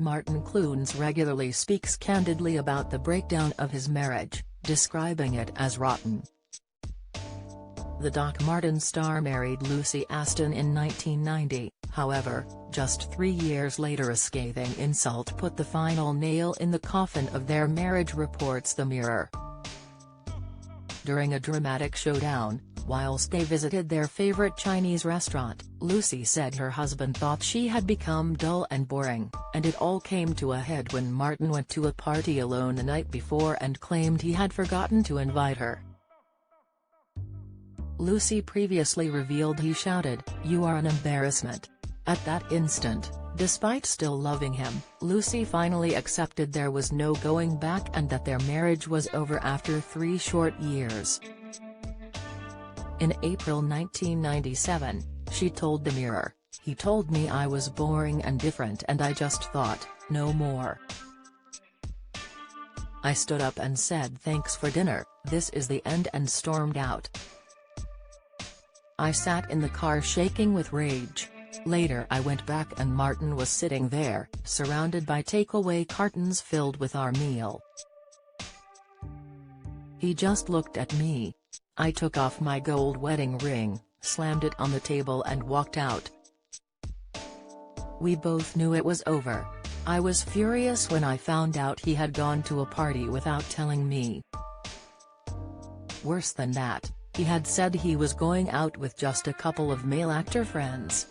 Martin Clunes regularly speaks candidly about the breakdown of his marriage, describing it as rotten. The Doc Martin star married Lucy Aston in 1990, however, just 3 years later a scathing insult put the final nail in the coffin of their marriage, reports The Mirror. During a dramatic showdown, whilst they visited their favorite Chinese restaurant, Lucy said her husband thought she had become dull and boring, and it all came to a head when Martin went to a party alone the night before and claimed he had forgotten to invite her. Lucy previously revealed he shouted, "You are an embarrassment." At that instant, despite still loving him, Lucy finally accepted there was no going back and that their marriage was over after 3 short years. In April 1997, she told The Mirror, "He told me I was boring and different and I just thought, no more. I stood up and said thanks for dinner, this is the end, and stormed out. I sat in the car shaking with rage. Later I went back and Martin was sitting there, surrounded by takeaway cartons filled with our meal. He just looked at me. I took off my gold wedding ring, slammed it on the table and walked out. We both knew it was over. I was furious when I found out he had gone to a party without telling me. Worse than that, he had said he was going out with just a couple of male actor friends.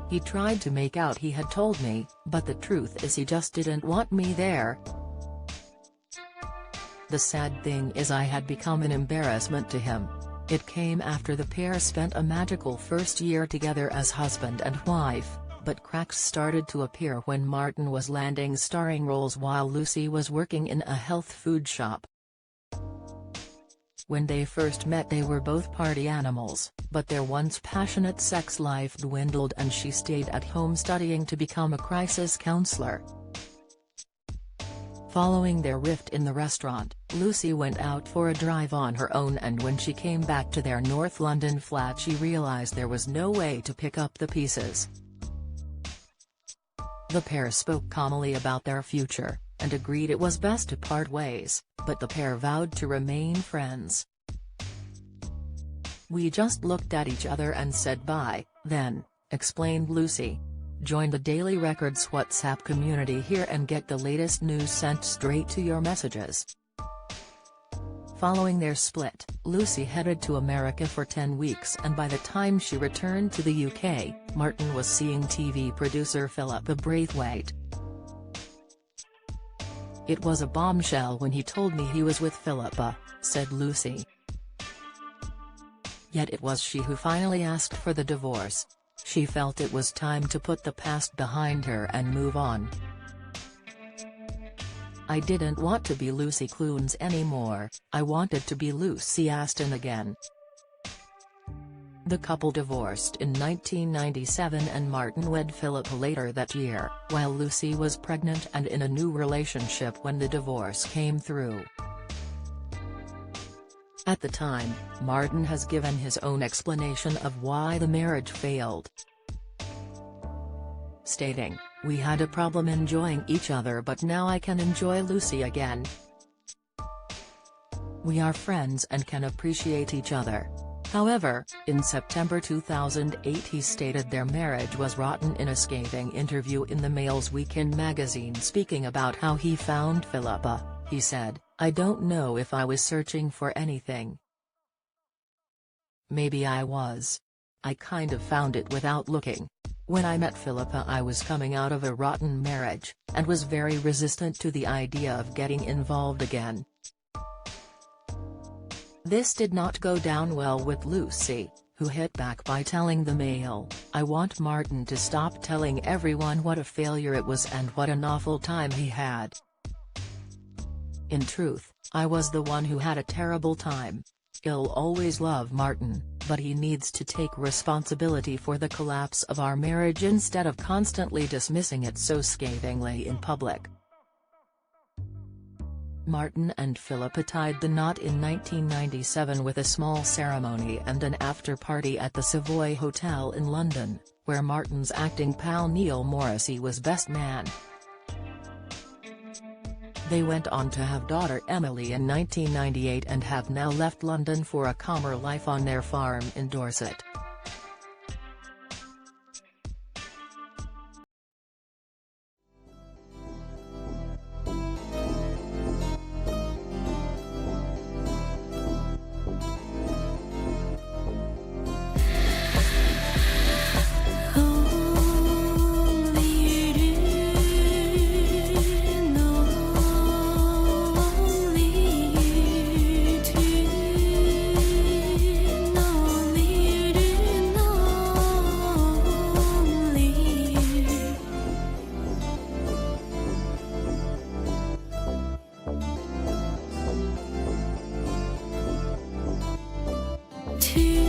He tried to make out he had told me, but the truth is he just didn't want me there. The sad thing is I had become an embarrassment to him. It came after the pair spent a magical first year together as husband and wife, but cracks started to appear when Martin was landing starring roles while Lucy was working in a health food shop. When they first met they were both party animals, but their once passionate sex life dwindled and she stayed at home studying to become a crisis counselor. Following their rift in the restaurant, Lucy went out for a drive on her own, and when she came back to their North London flat she realised there was no way to pick up the pieces. The pair spoke calmly about their future, and agreed it was best to part ways, but the pair vowed to remain friends. "We just looked at each other and said bye, then," explained Lucy. Join the Daily Record's WhatsApp community here and get the latest news sent straight to your messages. Following their split, Lucy headed to America for 10 weeks, and by the time she returned to the UK, Martin was seeing TV producer Philippa Braithwaite. "It was a bombshell when he told me he was with Philippa," said Lucy. Yet it was she who finally asked for the divorce. She felt it was time to put the past behind her and move on. "I didn't want to be Lucy Clunes anymore, I wanted to be Lucy Aston again." The couple divorced in 1997 and Martin wed Philippa later that year, while Lucy was pregnant and in a new relationship when the divorce came through. At the time, Martin has given his own explanation of why the marriage failed, stating, "We had a problem enjoying each other, but now I can enjoy Lucy again. We are friends and can appreciate each other." However, in September 2008 he stated their marriage was rotten in a scathing interview in the Mail's Weekend magazine. Speaking about how he found Philippa, he said, "I don't know if I was searching for anything. Maybe I was. I kind of found it without looking. When I met Philippa I was coming out of a rotten marriage, and was very resistant to the idea of getting involved again." This did not go down well with Lucy, who hit back by telling the Mail, "I want Martin to stop telling everyone what a failure it was and what an awful time he had. In truth, I was the one who had a terrible time. I'll always love Martin, but he needs to take responsibility for the collapse of our marriage instead of constantly dismissing it so scathingly in public." Martin and Philippa tied the knot in 1997 with a small ceremony and an after-party at the Savoy Hotel in London, where Martin's acting pal Neil Morrissey was best man. They went on to have daughter Emily in 1998 and have now left London for a calmer life on their farm in Dorset. To